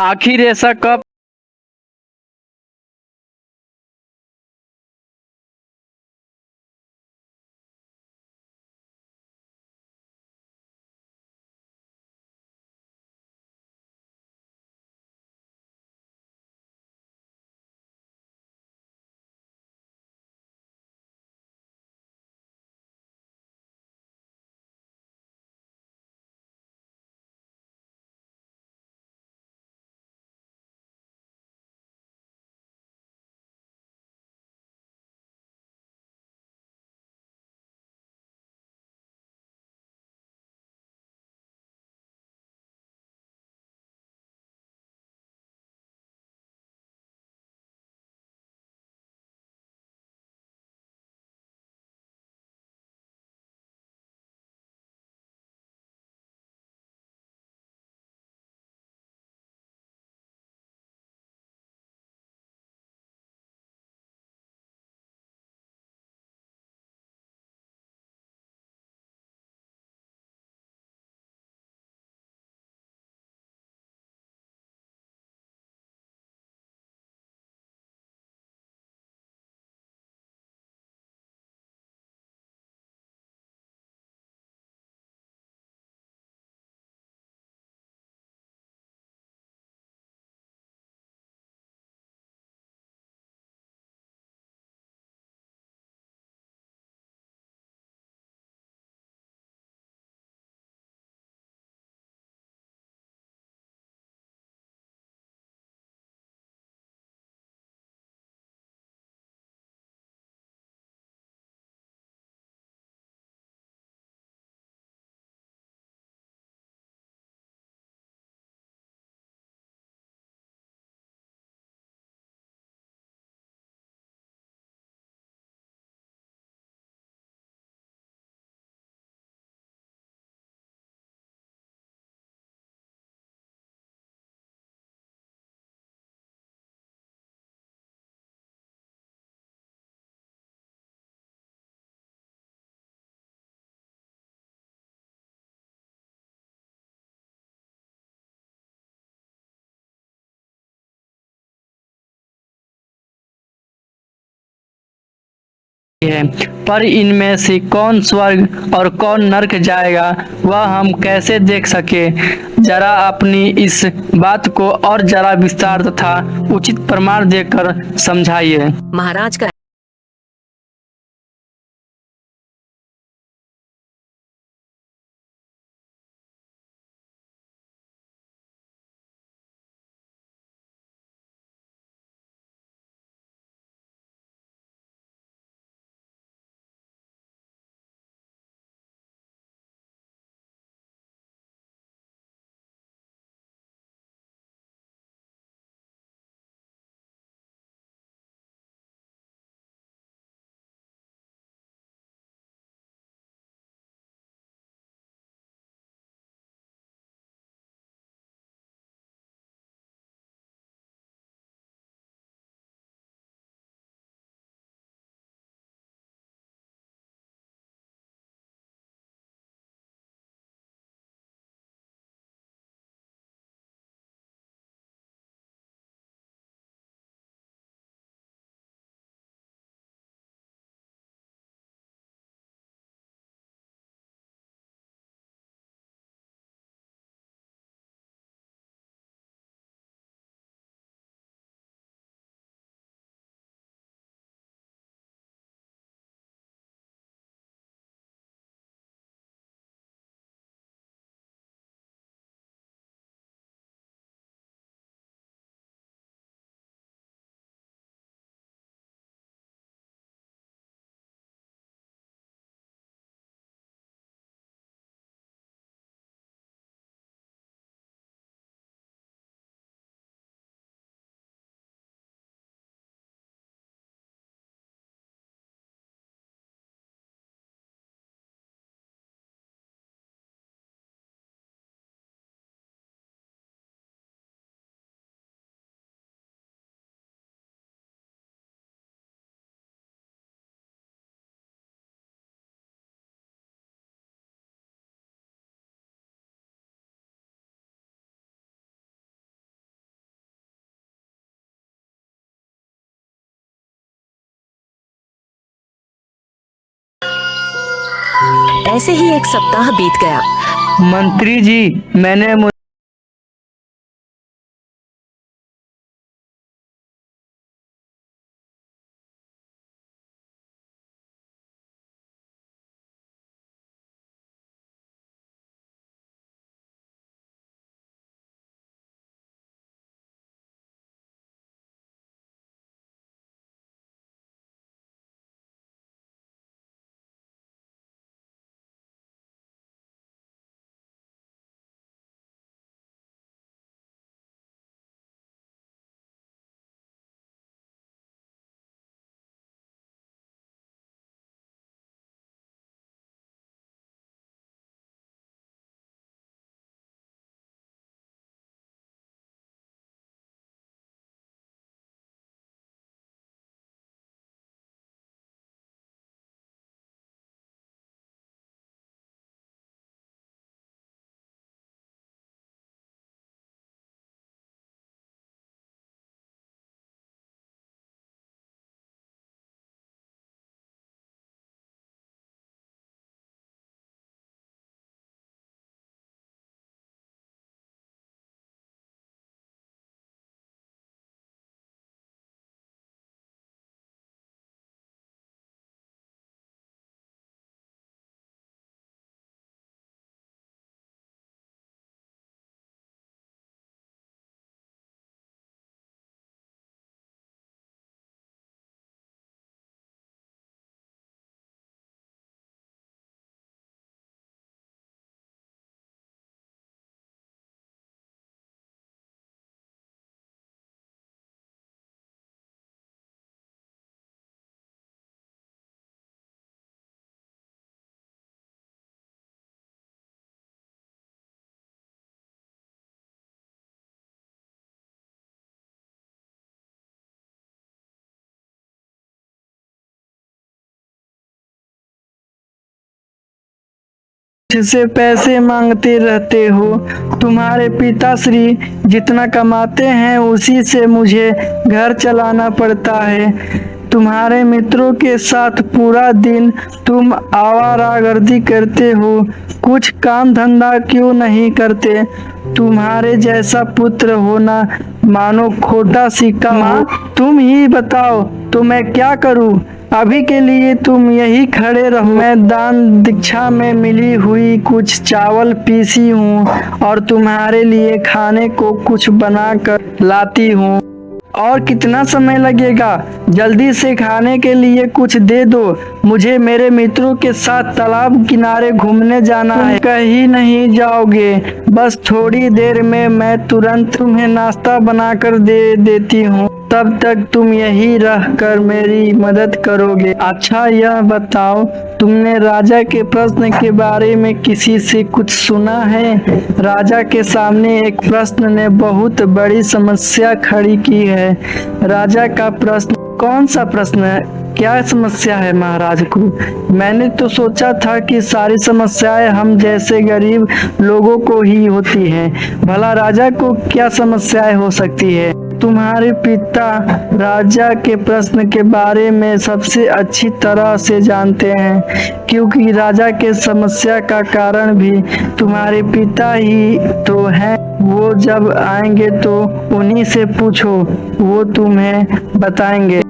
आखिर ऐसा कब है, पर इनमें से कौन स्वर्ग और कौन नरक जाएगा वह हम कैसे देख सके। जरा अपनी इस बात को और जरा विस्तार तथा उचित प्रमाण देकर समझाइए। महाराज का ऐसे ही एक सप्ताह बीत गया। मंत्री जी, मैंने मुझसे पैसे मांगते रहते हो। तुम्हारे पिताश्री जितना कमाते हैं उसी से मुझे घर चलाना पड़ता है। तुम्हारे मित्रों के साथ पूरा दिन तुम आवारागर्दी करते हो, कुछ काम धंधा क्यों नहीं करते? तुम्हारे जैसा पुत्र होना मानो खोटा सिक्का हो। तुम ही बताओ तो मैं क्या करूं? अभी के लिए तुम यही खड़े रहो। मैं दान दीक्षा में मिली हुई कुछ चावल पीसी हूँ और तुम्हारे लिए खाने को कुछ बना कर लाती हूँ। और कितना समय लगेगा? जल्दी से खाने के लिए कुछ दे दो। मुझे मेरे मित्रों के साथ तालाब किनारे घूमने जाना है। कहीं नहीं जाओगे? बस थोड़ी देर में मैं तुरंत तुम्हें नाश्ता बनाकर दे देती हूँ। तब तक तुम यही रह कर मेरी मदद करोगे। अच्छा यह बताओ, तुमने राजा के प्रश्न के बारे में किसी से कुछ सुना है? राजा के सामने एक प्रश्न ने बहुत बड़ी समस्या खड़ी की है। राजा का प्रश्न, कौन सा प्रश्न है? क्या समस्या है महाराज को? मैंने तो सोचा था कि सारी समस्याएं हम जैसे गरीब लोगों को ही होती हैं। भला राजा को क्या समस्याएं हो सकती है? तुम्हारे पिता राजा के प्रश्न के बारे में सबसे अच्छी तरह से जानते हैं, क्योंकि राजा के समस्या का कारण भी तुम्हारे पिता ही तो हैं। वो जब आएंगे तो उन्हीं से पूछो, वो तुम्हें बताएंगे।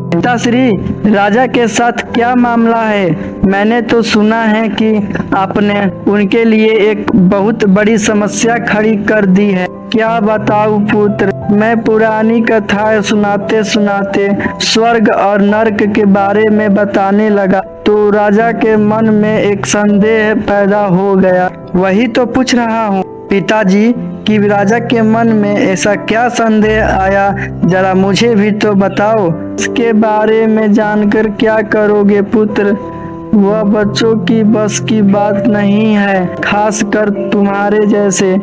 पिताश्री, राजा के साथ क्या मामला है? मैंने तो सुना है कि आपने उनके लिए एक बहुत बड़ी समस्या खड़ी कर दी है। क्या बताऊं पुत्र, मैं पुरानी कथाएं सुनाते सुनाते स्वर्ग और नर्क के बारे में बताने लगा तो राजा के मन में एक संदेह पैदा हो गया। वही तो पूछ रहा हूँ पिताजी कि राजा के मन में ऐसा क्या संदेह आया, जरा मुझे भी तो बताओ। इसके बारे में जानकर क्या करोगे पुत्र? वह बच्चों की बस की बात नहीं है, खासकर तुम्हारे जैसे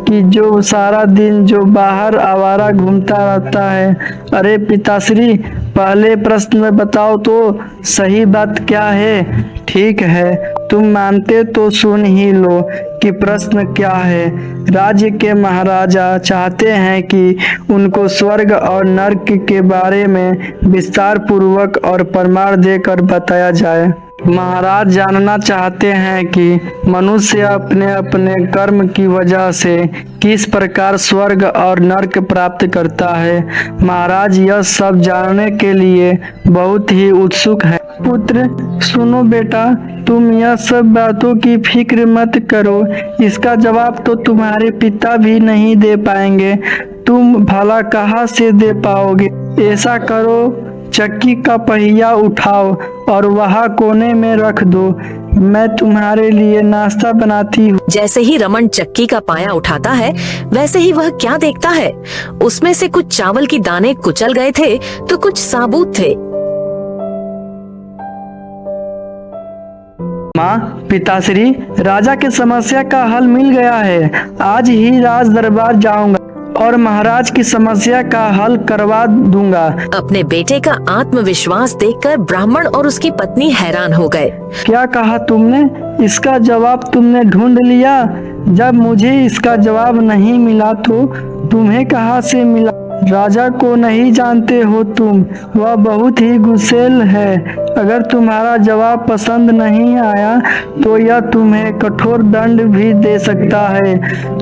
कि जो सारा दिन जो बाहर आवारा घूमता रहता है। अरे पिताश्री, पहले प्रश्न बताओ तो, सही बात क्या है? ठीक है, तुम मानते तो सुन ही लो कि प्रश्न क्या है। राज्य के महाराजा चाहते हैं कि उनको स्वर्ग और नर्क के बारे में विस्तार पूर्वक और प्रमाण देकर बताया जाए। महाराज जानना चाहते हैं कि मनुष्य अपने अपने कर्म की वजह से किस प्रकार स्वर्ग और नरक प्राप्त करता है। महाराज यह सब जानने के लिए बहुत ही उत्सुक है। पुत्र सुनो बेटा, तुम यह सब बातों की फिक्र मत करो, इसका जवाब तो तुम्हारे पिता भी नहीं दे पाएंगे। तुम भला कहाँ से दे पाओगे। ऐसा करो, चक्की का पहिया उठाओ और वहाँ कोने में रख दो, मैं तुम्हारे लिए नाश्ता बनाती हूँ। जैसे ही रमन चक्की का पाया उठाता है, वैसे ही वह क्या देखता है, उसमें से कुछ चावल की दाने कुचल गए थे तो कुछ साबुत थे। माँ, पिताश्री, राजा की समस्या का हल मिल गया है। आज ही राज दरबार जाऊंगा और महाराज की समस्या का हल करवा दूंगा। अपने बेटे का आत्मविश्वास देखकर ब्राह्मण और उसकी पत्नी हैरान हो गए। क्या कहा तुमने? इसका जवाब तुमने ढूंढ लिया? जब मुझे इसका जवाब नहीं मिला तो तुम्हें कहाँ से मिला? राजा को नहीं जानते हो तुम, वह बहुत ही गुस्सैल है। अगर तुम्हारा जवाब पसंद नहीं आया तो यह तुम्हें कठोर दंड भी दे सकता है।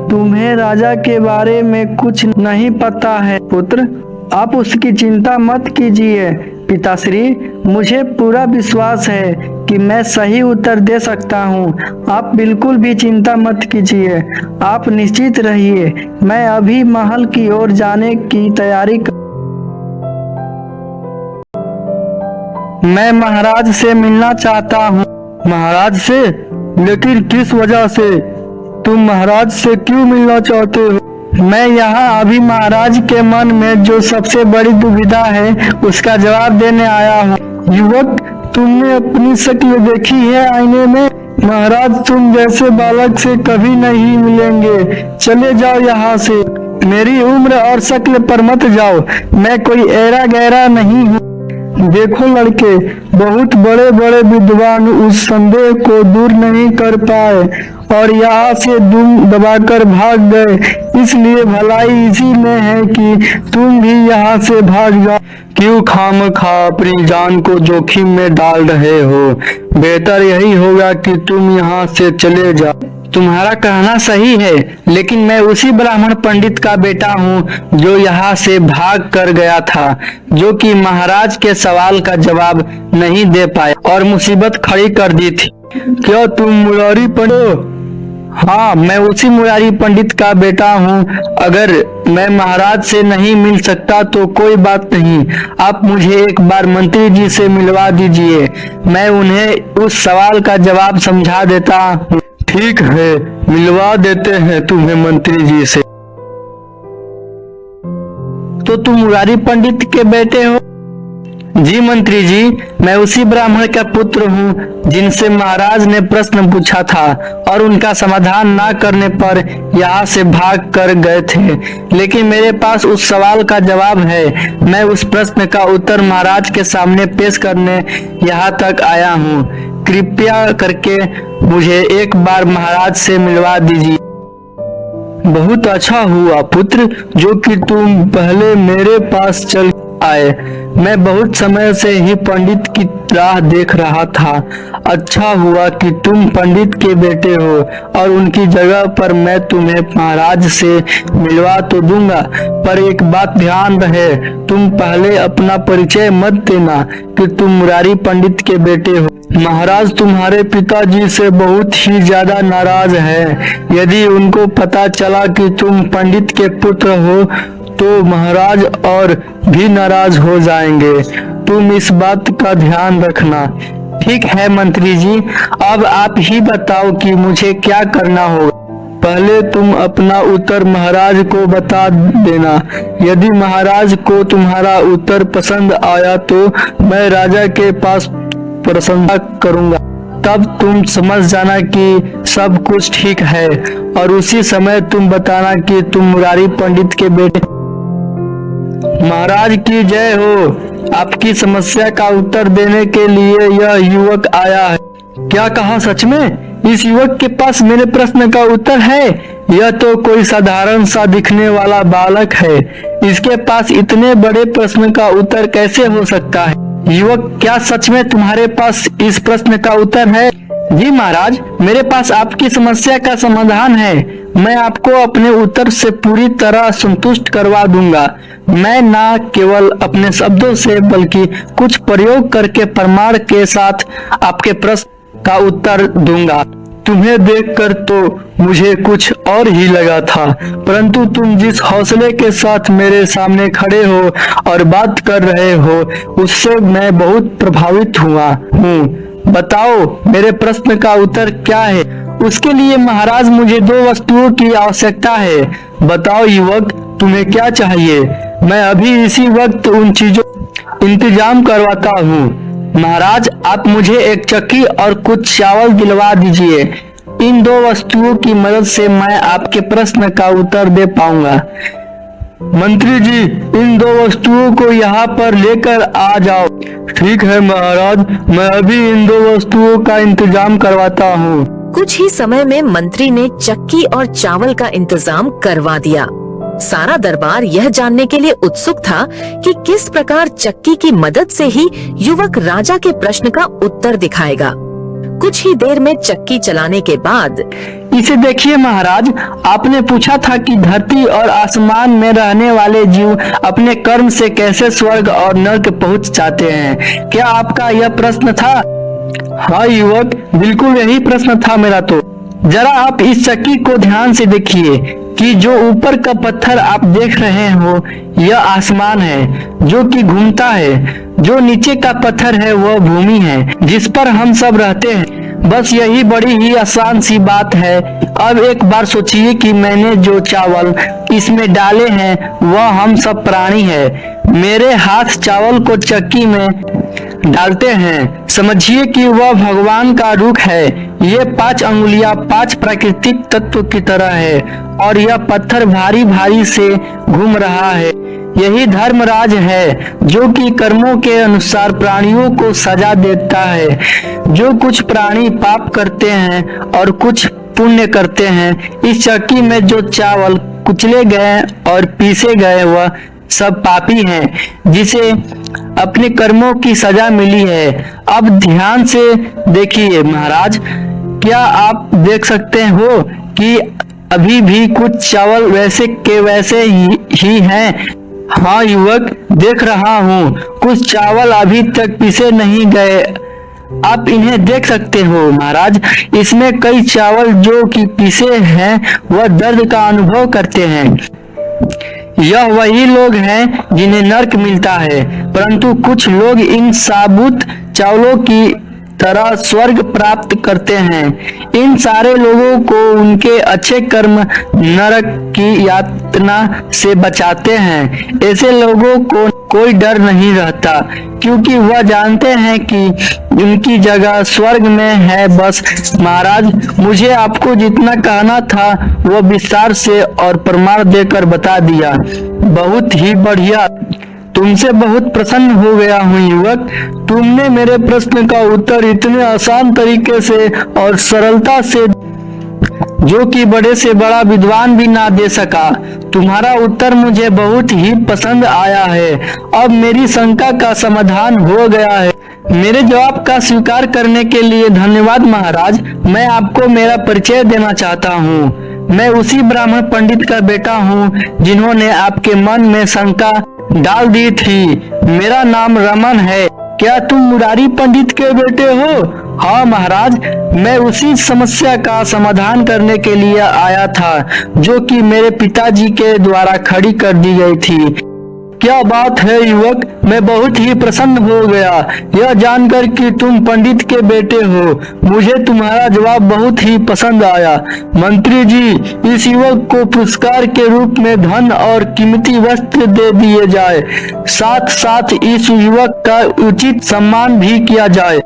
तुम्हें राजा के बारे में कुछ नहीं पता है पुत्र, आप उसकी चिंता मत कीजिए। पिताश्री, मुझे पूरा विश्वास है कि मैं सही उत्तर दे सकता हूँ। आप बिल्कुल भी चिंता मत कीजिए, आप निश्चित रहिए। मैं अभी महल की ओर जाने की तैयारी मैं महाराज से मिलना चाहता हूँ। महाराज से? लेकिन किस वजह से? तुम महाराज से क्यों मिलना चाहते हो? मैं यहाँ अभी महाराज के मन में जो सबसे बड़ी दुविधा है उसका जवाब देने आया हूँ। युवक, तुमने अपनी शक्ल देखी है आईने में? महाराज तुम जैसे बालक से कभी नहीं मिलेंगे, चले जाओ यहाँ से। मेरी उम्र और शक्ल पर मत जाओ, मैं कोई ऐरा गैरा नहीं हूँ। देखो लड़के, बहुत बड़े बड़े विद्वान उस संदेह को दूर नहीं कर पाए और यहाँ से दुम दबाकर भाग गए। इसलिए भलाई इसी में है कि तुम भी यहाँ से भाग जाओ। क्यों खामखा अपनी जान को जोखिम में डाल रहे हो? बेहतर यही होगा कि तुम यहाँ से चले जाओ। तुम्हारा कहना सही है, लेकिन मैं उसी ब्राह्मण पंडित का बेटा हूँ जो यहाँ से भाग कर गया था, जो कि महाराज के सवाल का जवाब नहीं दे पाया और मुसीबत खड़ी कर दी थी। क्या तुम मुरारी पंडित? हाँ, मैं उसी मुरारी पंडित का बेटा हूँ। अगर मैं महाराज से नहीं मिल सकता तो कोई बात नहीं, आप मुझे एक बार मंत्री जी से मिलवा दीजिए, मैं उन्हें उस सवाल का जवाब समझा देता हूँ। ठीक है, मिलवा देते हैं तुम्हें मंत्री जी से। तो तुम मुरारी पंडित के बेटे हो? जी मंत्री जी, मैं उसी ब्राह्मण का पुत्र हूँ जिनसे महाराज ने प्रश्न पूछा था और उनका समाधान ना करने पर यहाँ से भाग कर गए थे। लेकिन मेरे पास उस सवाल का जवाब है। मैं उस प्रश्न का उत्तर महाराज के सामने पेश करने यहाँ तक आया हूँ। कृपया करके मुझे एक बार महाराज से मिलवा दीजिए। बहुत अच्छा हुआ पुत्र जो कि तुम पहले मेरे पास चल आए। मैं बहुत समय से ही पंडित की राह देख रहा था। अच्छा हुआ कि तुम पंडित के बेटे हो और उनकी जगह पर मैं तुम्हें महाराज से मिलवा तो दूंगा, पर एक बात ध्यान रहे, तुम पहले अपना परिचय मत देना कि तुम मुरारी पंडित के बेटे हो। महाराज तुम्हारे पिताजी से बहुत ही ज्यादा नाराज है। यदि उनको पता चला कि तुम पंडित के पुत्र हो तो महाराज और भी नाराज हो जाएंगे। तुम इस बात का ध्यान रखना। ठीक है मंत्री जी, अब आप ही बताओ कि मुझे क्या करना होगा। पहले तुम अपना उत्तर महाराज को बता देना। यदि महाराज को तुम्हारा उत्तर पसंद आया तो मैं राजा के पास प्रशंसा करूंगा। तब तुम समझ जाना कि सब कुछ ठीक है और उसी समय तुम बताना कि तुम मुरारी पंडित के बेटे। महाराज की जय हो। आपकी समस्या का उत्तर देने के लिए यह युवक आया है। क्या कहा? सच में इस युवक के पास मेरे प्रश्न का उत्तर है? यह तो कोई साधारण सा दिखने वाला बालक है, इसके पास इतने बड़े प्रश्न का उत्तर कैसे हो सकता है? युवक, क्या सच में तुम्हारे पास इस प्रश्न का उत्तर है? जी महाराज, मेरे पास आपकी समस्या का समाधान है। मैं आपको अपने उत्तर से पूरी तरह संतुष्ट करवा दूंगा। मैं न केवल अपने शब्दों से बल्कि कुछ प्रयोग करके प्रमाण के साथ आपके प्रश्न का उत्तर दूंगा। तुम्हें देखकर तो मुझे कुछ और ही लगा था, परंतु तुम जिस हौसले के साथ मेरे सामने खड़े हो और बात कर रहे हो, उससे मैं बहुत प्रभावित हुआ हूँ। बताओ, मेरे प्रश्न का उत्तर क्या है? उसके लिए महाराज मुझे 2 वस्तुओं की आवश्यकता है। बताओ युवक, तुम्हें क्या चाहिए? मैं अभी इसी वक्त उन चीजों इंतजाम करवाता हूँ। महाराज, आप मुझे एक चक्की और कुछ चावल दिलवा दीजिए। इन 2 वस्तुओं की मदद से मैं आपके प्रश्न का उत्तर दे पाऊंगा। मंत्री जी, इन 2 वस्तुओं को यहाँ पर लेकर आ जाओ। ठीक है महाराज, मैं अभी इन 2 वस्तुओं का इंतजाम करवाता हूँ। कुछ ही समय में मंत्री ने चक्की और चावल का इंतजाम करवा दिया। सारा दरबार यह जानने के लिए उत्सुक था कि किस प्रकार चक्की की मदद से ही युवक राजा के प्रश्न का उत्तर दिखाएगा। कुछ ही देर में चक्की चलाने के बाद, इसे देखिए महाराज, आपने पूछा था कि धरती और आसमान में रहने वाले जीव अपने कर्म से कैसे स्वर्ग और नरक पहुंच जाते हैं। क्या आपका यह प्रश्न था? हाँ युवक, बिल्कुल यही प्रश्न था मेरा। तो जरा आप इस चक्की को ध्यान से देखिए कि जो ऊपर का पत्थर आप देख रहे हो यह आसमान है जो कि घूमता है। जो नीचे का पत्थर है वह भूमि है जिस पर हम सब रहते हैं। बस यही बड़ी ही आसान सी बात है। अब एक बार सोचिए कि मैंने जो चावल इसमें डाले हैं वह हम सब प्राणी है। मेरे हाथ चावल को चक्की में डालते हैं। समझिए कि वह भगवान का रूप है। ये 5 अंगुलियां 5 प्राकृतिक तत्व की तरह है और यह पत्थर भारी भारी से घूम रहा है। यही धर्मराज है जो कि कर्मों के अनुसार प्राणियों को सजा देता है। जो कुछ प्राणी पाप करते हैं और कुछ पुण्य करते हैं। इस चक्की में जो चावल कुचले गए और पीसे गए वह सब पापी हैं जिसे अपने कर्मों की सजा मिली है। अब ध्यान से देखिए महाराज, क्या आप देख सकते हो कि अभी भी कुछ चावल वैसे के वैसे ही हैं? हाँ युवक, देख रहा हूँ। कुछ चावल अभी तक पीसे नहीं गए। आप इन्हें देख सकते हो महाराज। इसमें कई चावल जो कि पीसे हैं वह दर्द का अनुभव करते हैं। यह वही लोग हैं जिन्हें नरक मिलता है, परंतु कुछ लोग इन साबुत चावलों की तरह स्वर्ग प्राप्त करते हैं। इन सारे लोगों को उनके अच्छे कर्म नरक की यातना से बचाते हैं। ऐसे लोगों को कोई डर नहीं रहता क्योंकि वह जानते हैं कि उनकी जगह स्वर्ग में है। बस महाराज, मुझे आपको जितना कहना था वह विस्तार से और प्रमाण देकर बता दिया। बहुत ही बढ़िया, तुमसे बहुत प्रसन्न हो गया हूँ युवक। तुमने मेरे प्रश्न का उत्तर इतने आसान तरीके से और सरलता से जो कि बड़े से बड़ा विद्वान भी ना दे सका। तुम्हारा उत्तर मुझे बहुत ही पसंद आया है। अब मेरी शंका का समाधान हो गया है। मेरे जवाब का स्वीकार करने के लिए धन्यवाद महाराज। मैं आपको मेरा परिचय देना चाहता हूँ। मैं उसी ब्राह्मण पंडित का बेटा हूँ जिन्होंने आपके मन में शंका डाल दी थी। मेरा नाम रमन है। क्या तुम मुरारी पंडित के बेटे हो? हाँ महाराज, मैं उसी समस्या का समाधान करने के लिए आया था जो कि मेरे पिताजी के द्वारा खड़ी कर दी गई थी। क्या बात है युवक, मैं बहुत ही प्रसन्न हो गया यह जानकर कि तुम पंडित के बेटे हो। मुझे तुम्हारा जवाब बहुत ही पसंद आया। मंत्री जी, इस युवक को पुरस्कार के रूप में धन और कीमती वस्त्र दे दिए जाए। साथ साथ इस युवक का उचित सम्मान भी किया जाए।